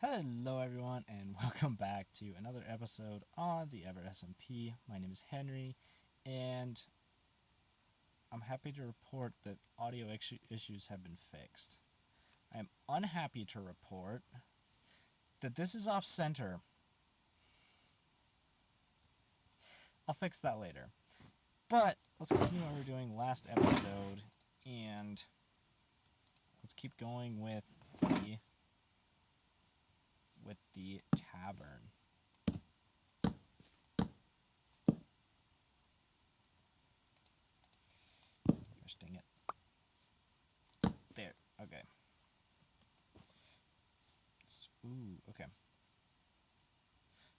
Hello everyone and welcome back to another episode on the SMP. My name is Henry and I'm happy to report that audio issues have been fixed. I am unhappy to report that this is off center. I'll fix that later. But let's continue what we were doing last episode and let's keep going with the tavern. Gosh dang it. There, okay. Ooh, okay.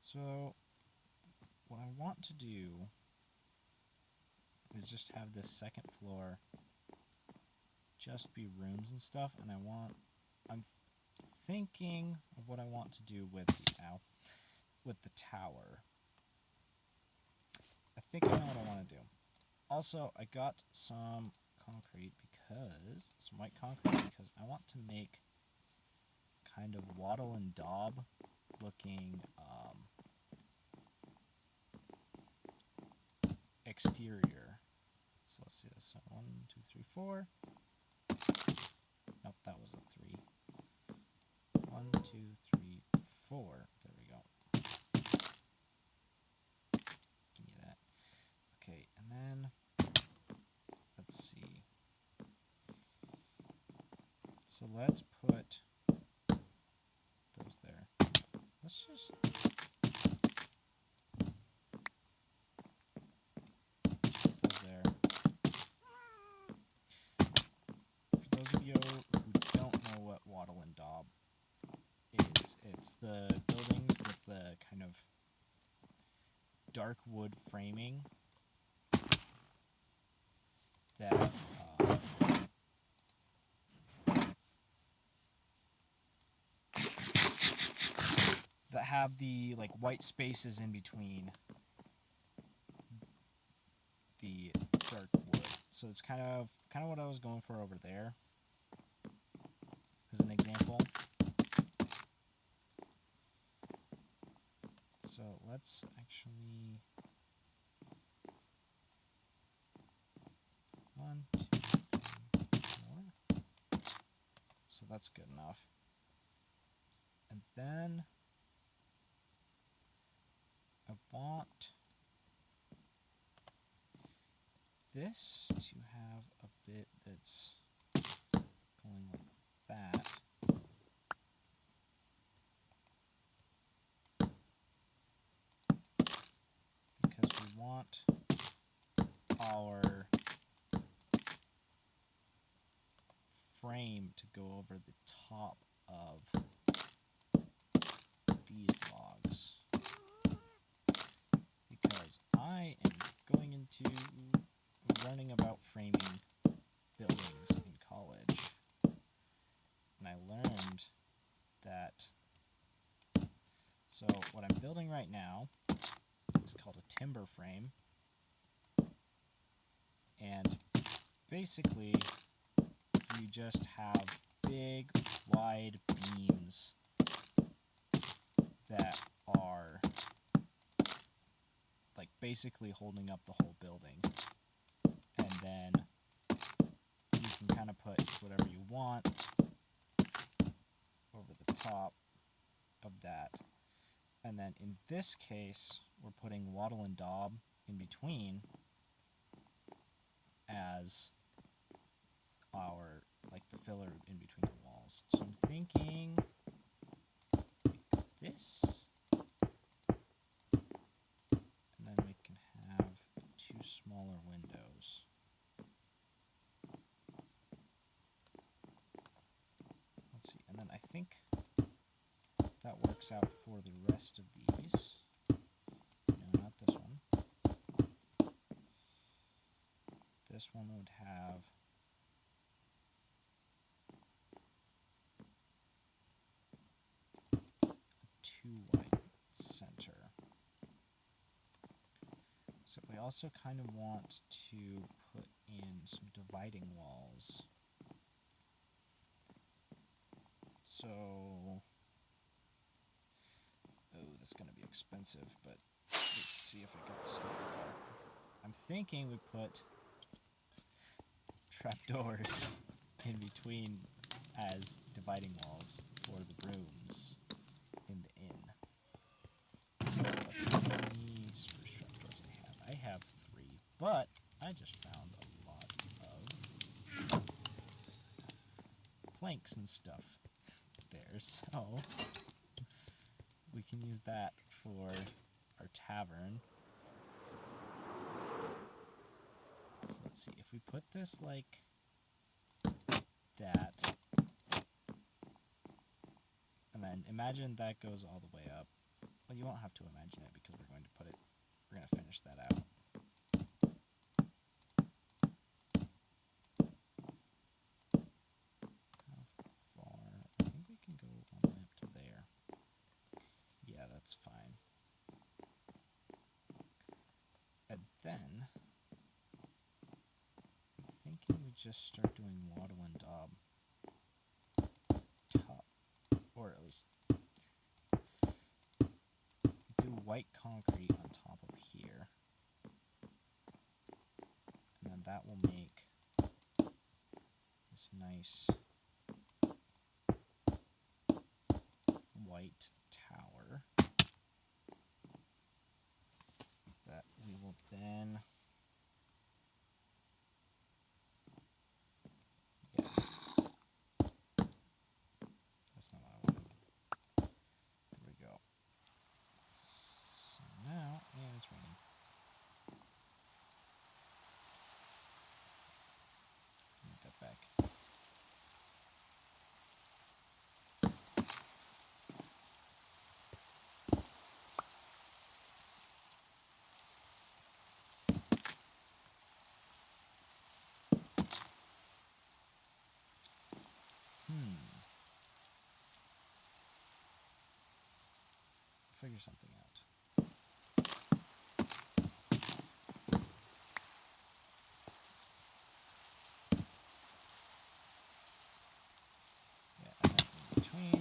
So, what I want to do is just have this second floor just be rooms and stuff, and I'm thinking of what I want to do with the tower. I think I know what I want to do. Also, I got some white concrete, because I want to make kind of wattle and daub looking exterior. So let's see this. So 1, 2, 3, 4. Nope, that was a 3. 1, 2, 3, 4. There we go. Give me that. Okay, and then let's see. So let's put those there. Let's just put those there. For those of you who don't know what wattle and daub is, it's the buildings with the kind of dark wood framing that have the like white spaces in between the dark wood. So it's kind of what I was going for over there as an example. So let's actually 1, 2, 3, 4. So that's good enough. And then I want this to have a bit that's going like that. Because we want our frame to go over the top of these logs. Because I am going into learning about framing buildings in college. And I learned that, so what I'm building right now is called a timber frame. And basically, you just have big, wide beams that are like basically holding up the whole building. And then you can kind of put whatever you want over the top of that. And then in this case, we're putting wattle and daub in between as our, like, the filler in between the walls. So I'm thinking this, and then we can have 2 smaller windows. Let's see, and then I think that works out for the rest of these. No, not this one. This one would have a 2 white center. So we also kind of want to put in some dividing walls. So it's going to be expensive, but let's see if I get the stuff for it. I'm thinking we put trapdoors in between as dividing walls for the rooms in the inn. So let's see how many spruce trapdoors I have. I have 3, but I just found a lot of planks and stuff there, so we can use that for our tavern. So let's see, if we put this like that, and then imagine that goes all the way up. Well, you won't have to imagine it because we're going to finish that out. How far? I think we can go all the way up to there. Yeah, that's fine. And then, I'm thinking we just start doing wattle and daub top, or at least do white concrete on top of here, and then that will make this nice white tower that we will then that's not what I wanted. There we go. So now, and it's raining. Need that back. Figure something out. Yeah, and then in between,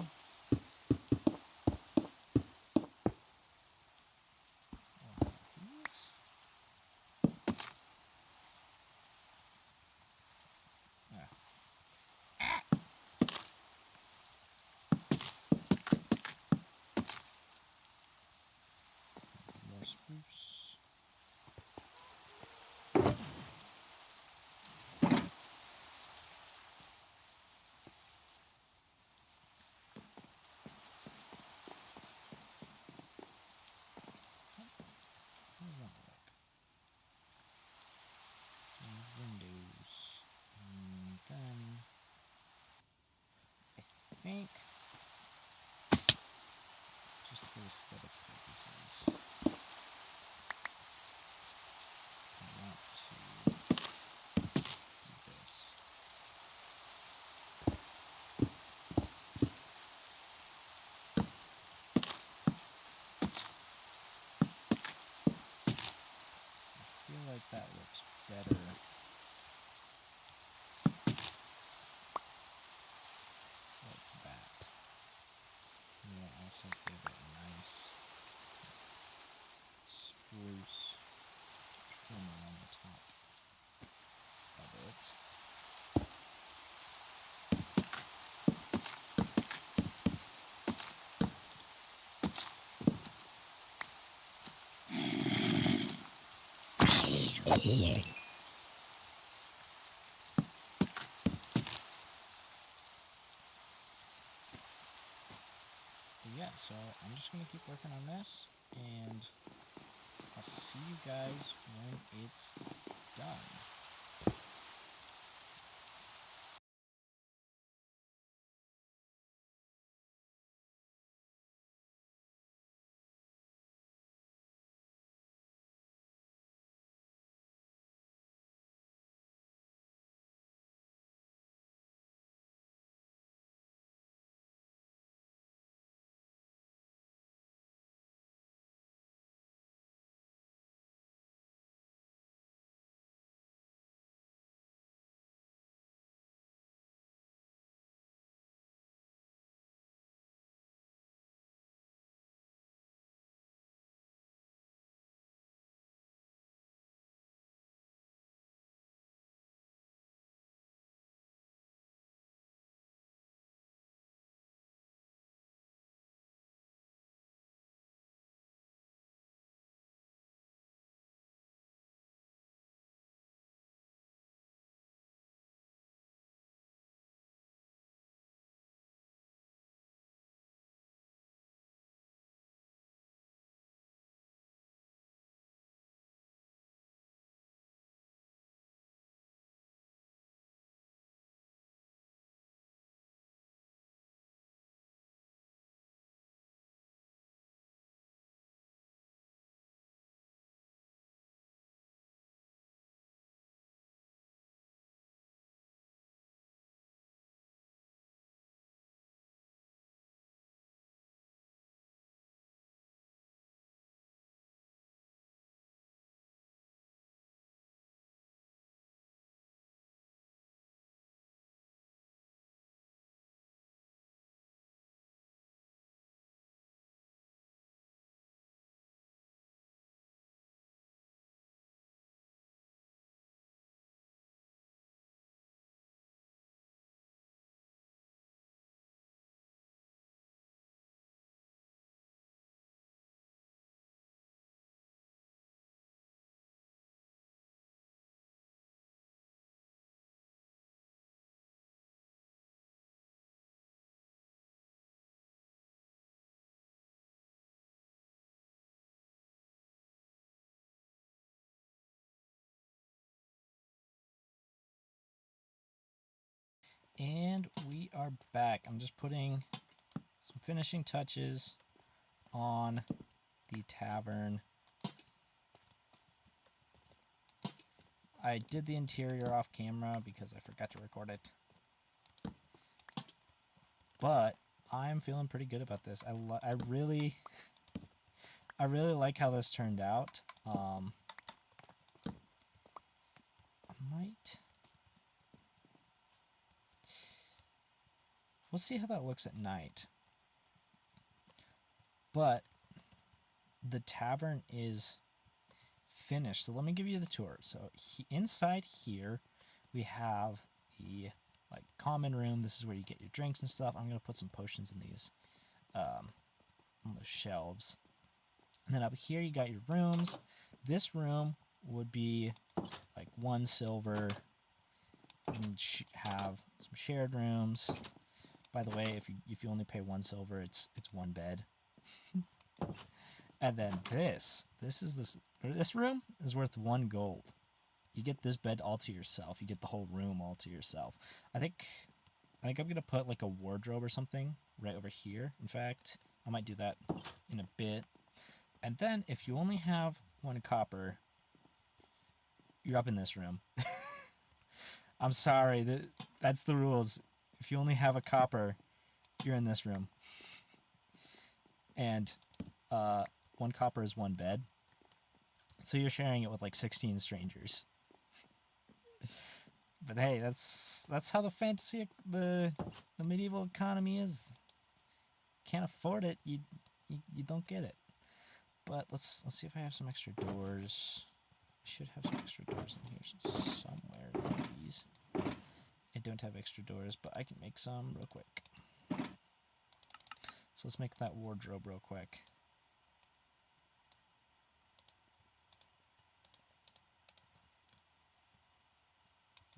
we'll have these. More spruce. How does that look? Windows. And then I think just for aesthetic purposes, I want to do this. I feel like that looks better. Like that. And we'll also give it a nice spruce trimmer on the top of it. But yeah, so I'm just going to keep working on this, and I'll see you guys when it's done. And we are back. I'm just putting some finishing touches on the tavern. I did the interior off camera because I forgot to record it. But I'm feeling pretty good about this. I really like how this turned out. I might... We'll see how that looks at night. But the tavern is finished. So let me give you the tour. So inside here, we have the common room. This is where you get your drinks and stuff. I'm going to put some potions in these on the shelves. And then up here, you got your rooms. This room would be like 1 silver. You can have some shared rooms. By the way, if you only pay 1 silver, it's 1 bed. And then this room is worth 1 gold. You get this bed all to yourself. You get the whole room all to yourself. I think I'm gonna put like a wardrobe or something right over here. In fact, I might do that in a bit. And then if you only have 1 copper, you're up in this room. I'm sorry, that's the rules. If you only have a copper, you're in this room. And 1 copper is 1 bed. So you're sharing it with like 16 strangers. But hey, that's how the fantasy, the medieval economy is. Can't afford it, you don't get it. But let's see if I have some extra doors. I should have some extra doors in here somewhere. These. I don't have extra doors, but I can make some real quick. So let's make that wardrobe real quick.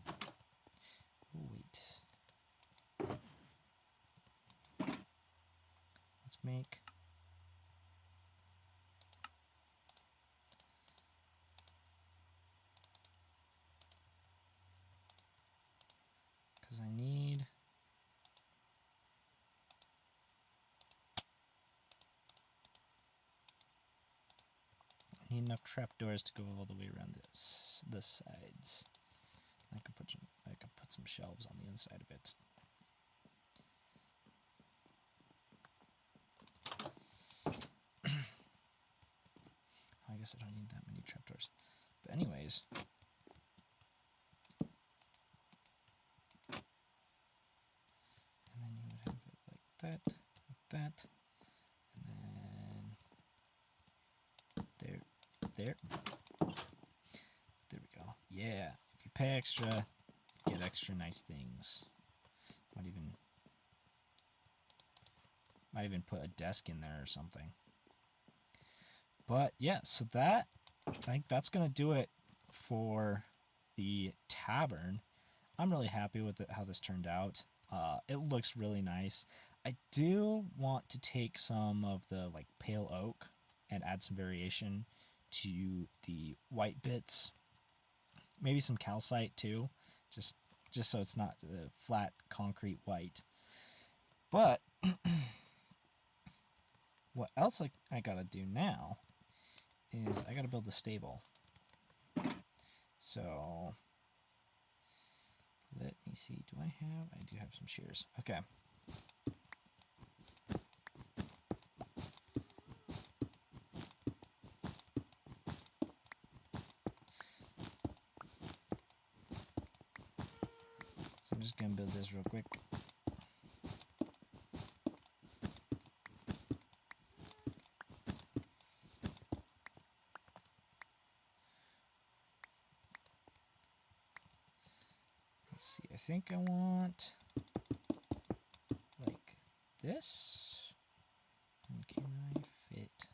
Oh, wait. Let's make... Because I need... enough trapdoors to go all the way around the sides. I could put some shelves on the inside of it. I guess I don't need that many trapdoors. But anyways, and then you would have it like that, and then there we go. Yeah, if you pay extra, you get extra nice things. Might even put a desk in there or something. But yeah, so I think that's gonna do it for the tavern. I'm really happy with how this turned out. It looks really nice. I do want to take some of the pale oak and add some variation to the white bits. Maybe some calcite too, just so it's not flat concrete white. But what else I gotta do now is I gotta build a stable. So let me see, I do have some shears. Okay. So I'm just gonna build this real quick. See, I think I want like this. And can I fit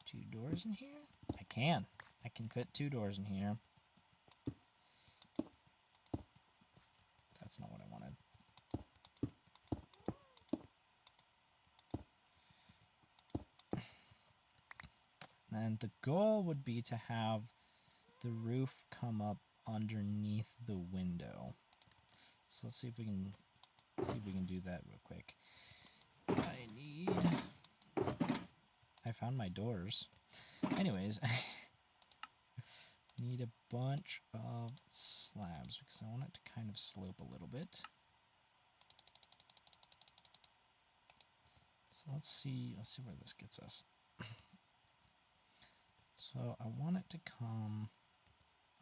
2 doors in here? I can. I can fit 2 doors in here. That's not what I wanted. And the goal would be to have the roof come up underneath the window. So let's see if we can do that real quick. I found my doors. Anyways, need a bunch of slabs because I want it to kind of slope a little bit. So let's see where this gets us. So I want it to come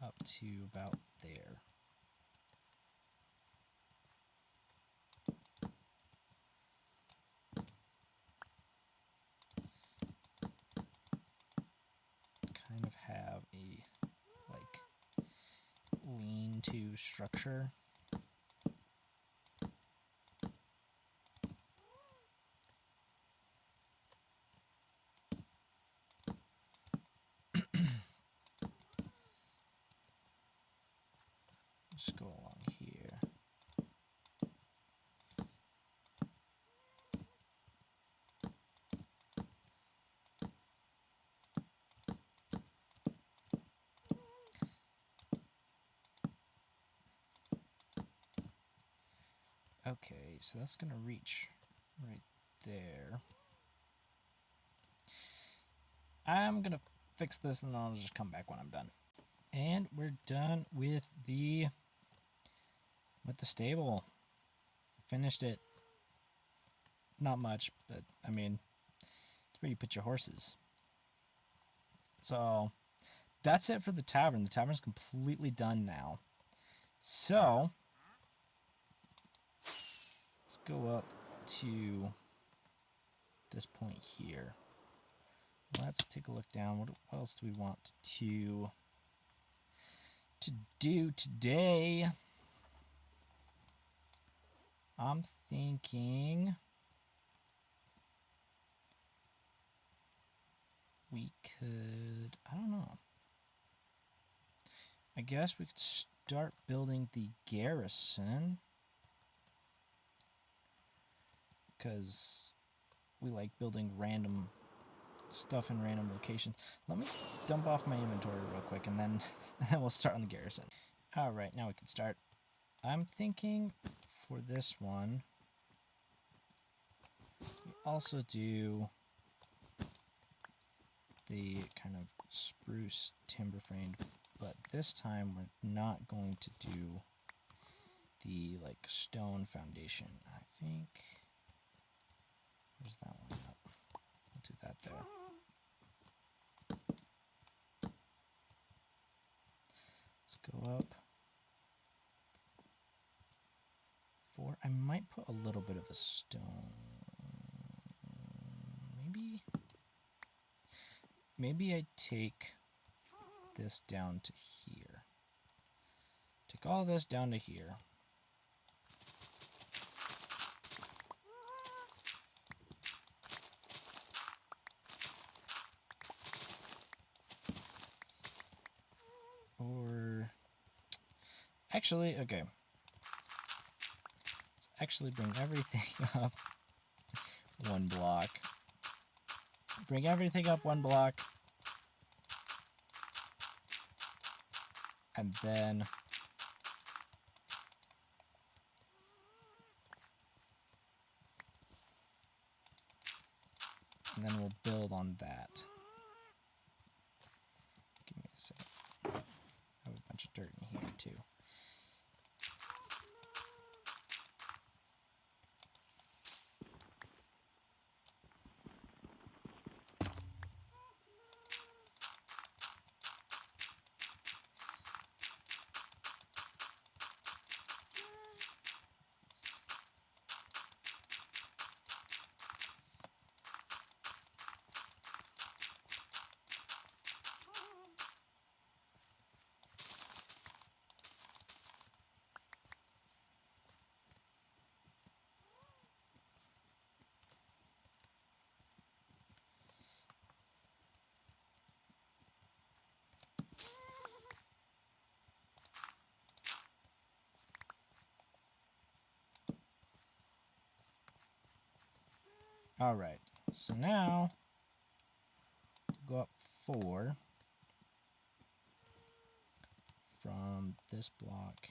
up to about there. Kind of have a like lean-to structure. Just go along here. Okay, so that's gonna reach right there. I'm gonna fix this and then I'll just come back when I'm done. And we're done with the stable. Finished it. Not much, but I mean, it's where you put your horses. So that's it for the tavern. The tavern's completely done now. So let's go up to this point here. Let's take a look down. What else do we want to do today? I'm thinking we could, I don't know. I guess we could start building the garrison, because we like building random stuff in random locations. Let me dump off my inventory real quick and then we'll start on the garrison. Alright, now we can start. I'm thinking for this one, we also do the kind of spruce timber frame, but this time we're not going to do the like stone foundation. I think, where's that one up? We'll do that there. Let's go up 4. I might put a little bit of a stone. Maybe I take this down to here. Take all this down to here. Or actually, okay. Let's actually bring everything up 1 block. Bring everything up 1 block. And then we'll build on that. Give me a second. I have a bunch of dirt in here too. Alright, so now go up 4 from this block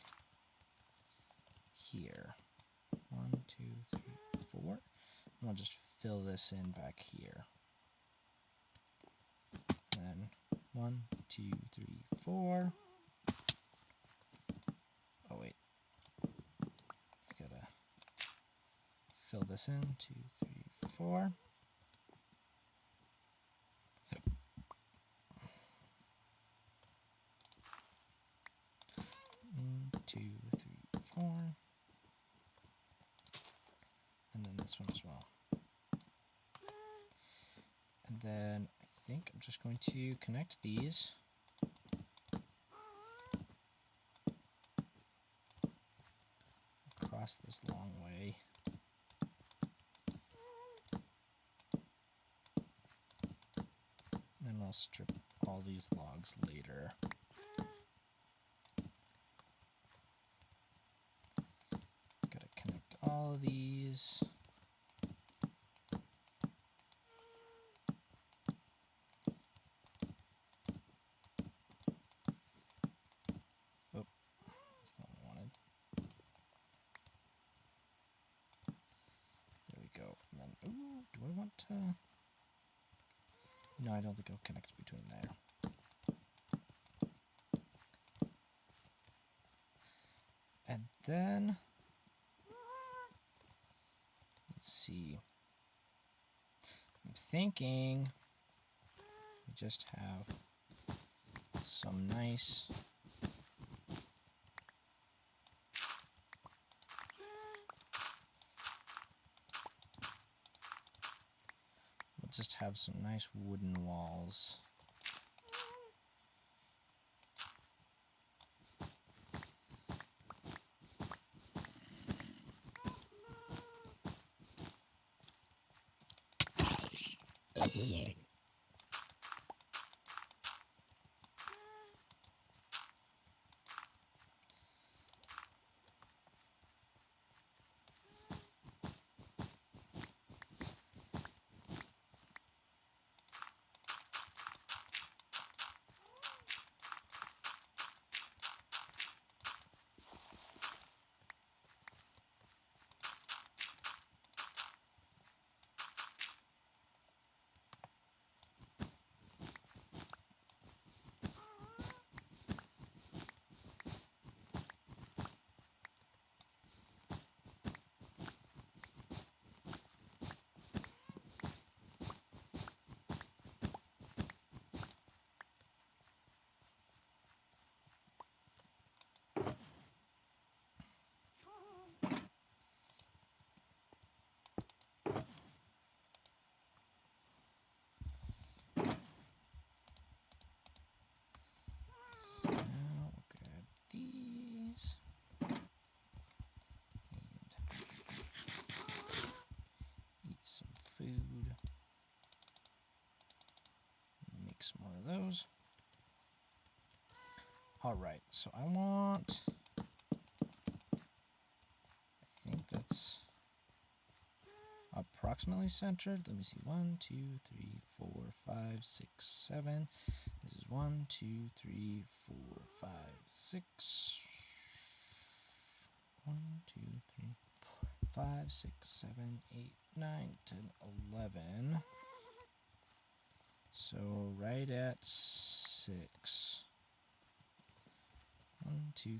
here. 1, 2, 3, 4. And we'll just fill this in back here. And then 1, 2, 3, 4. Oh wait, I gotta fill this in. 2, 3, 4. 2, 3, 4. And then this one as well. And then I think I'm just going to connect these. Across this long way. Then we'll strip all these logs later. Gotta connect all of these. Oh, that's not what I wanted. There we go. And then, ooh, do I want to? No, I don't think I'll connect between there. And then, let's see. I'm thinking we just have some nice wooden walls. So now we'll grab these and eat some food. Make some more of those. Alright, so I think that's approximately centered. Let me see. 1, 2, 3, 4, 5, 6, 7. This is 1, 2, 3, 4, 5, 6. 1, 2, 3, 4, 5, 6, 7, 8, 9, 10, 11. So right at 6. 1, 2, 3,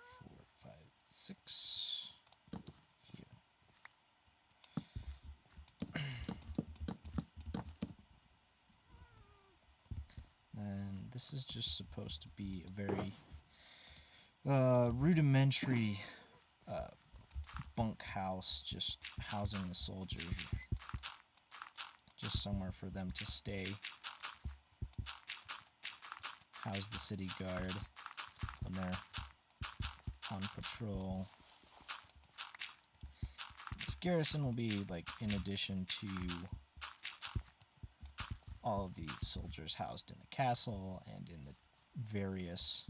4, 5, 6. Here. And this is just supposed to be a very rudimentary bunkhouse, just housing the soldiers, just somewhere for them to stay, house the city guard when they're on patrol. This garrison will be like in addition to all of the soldiers housed in the castle and in the various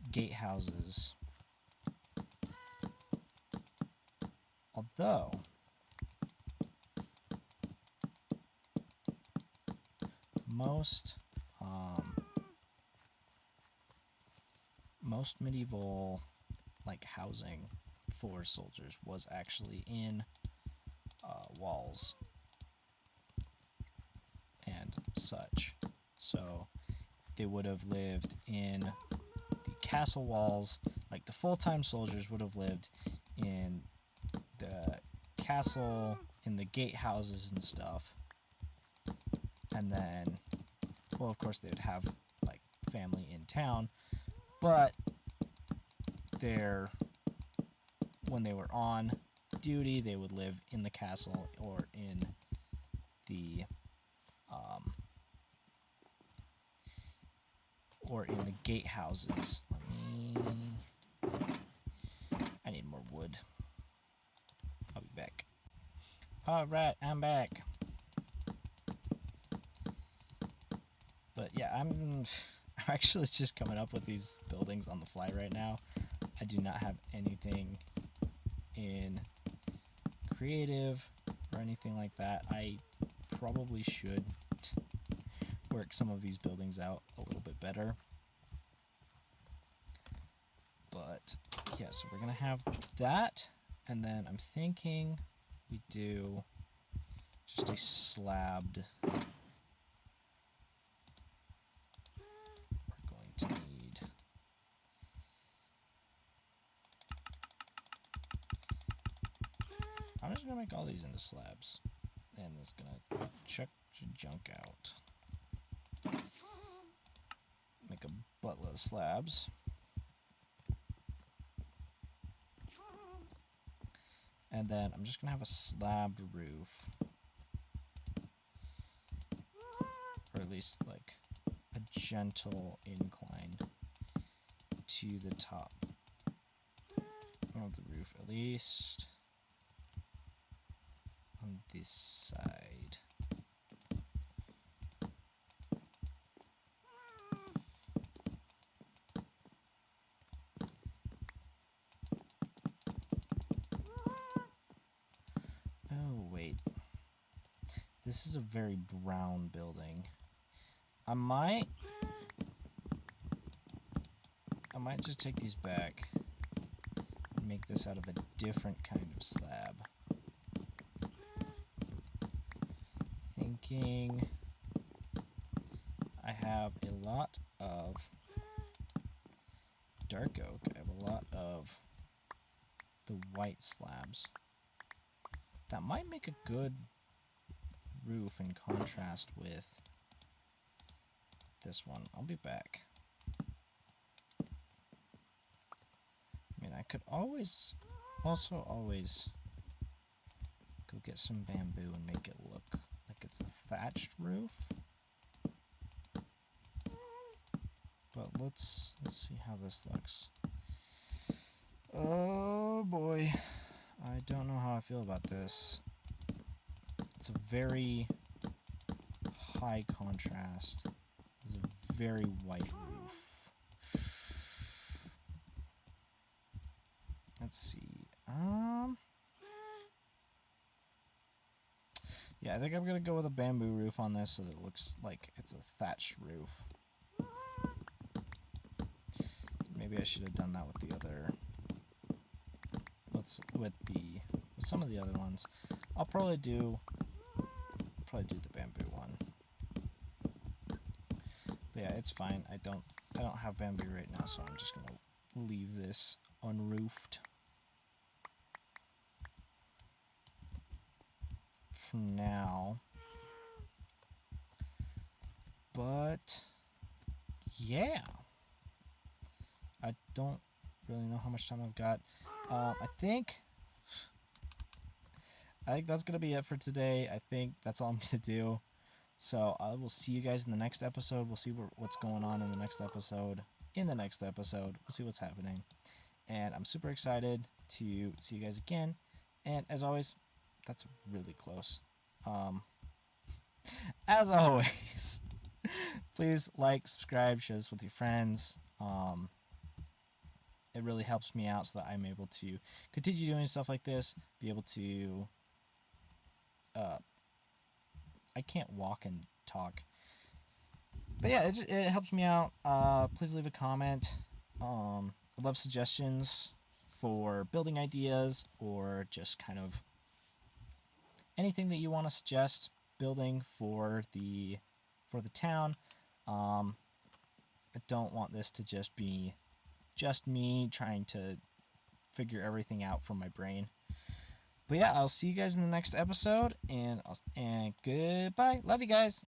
gatehouses. Although most medieval like housing for soldiers was actually in walls and such. So they would have lived in the castle walls. Like the full-time soldiers would have lived in the castle, in the gatehouses and stuff. And then, well, of course they would have like family in town, but when they were on duty, they would live in the castle or in the gatehouses. I need more wood. I'll be back. Alright, I'm back. But yeah, I'm actually just coming up with these buildings on the fly right now. I do not have anything in creative or anything like that. I probably should work some of these buildings out a little bit better. But yeah, so we're gonna have that, and then I'm thinking we do just a slabbed. We're going to need I'm just gonna make all these into slabs, and it's gonna check junk out. Make a buttload of slabs. And then I'm just gonna have a slabbed roof, or at least like a gentle incline to the top of the roof, at least on this side. Oh, wait. This is a very brown building. I might just take these back and make this out of a different kind of slab. Thinking I have a lot of dark oak. I have a lot of the white slabs. That might make a good roof in contrast with this one. I'll be back. I mean, I could always go get some bamboo and make it look like it's a thatched roof. But let's see how this looks. Oh boy, I don't know how I feel about this. It's a very high contrast. It's a very white roof. Let's see. Yeah, I think I'm gonna go with a bamboo roof on this so that it looks like it's a thatched roof. Maybe I should have done that with the other. With some of the other ones. I'll probably do the bamboo one. But yeah, it's fine. I don't have bamboo right now, so I'm just gonna leave this unroofed for now. But yeah, I don't really know how much time I've got. I think that's gonna be it for today. I think that's all I'm gonna do. So I will see you guys in the next episode. We'll see what's going on in the next episode. We'll see what's happening. And I'm super excited to see you guys again. And as always, that's really close. As always, please like, subscribe, share this with your friends. It really helps me out so that I'm able to continue doing stuff like this, be able to I can't walk and talk. But yeah, it helps me out. Please leave a comment. I love suggestions for building ideas or just kind of anything that you want to suggest building for the town. I don't want this to just be just me trying to figure everything out from my brain. But yeah, I'll see you guys in the next episode, and goodbye. Love you guys.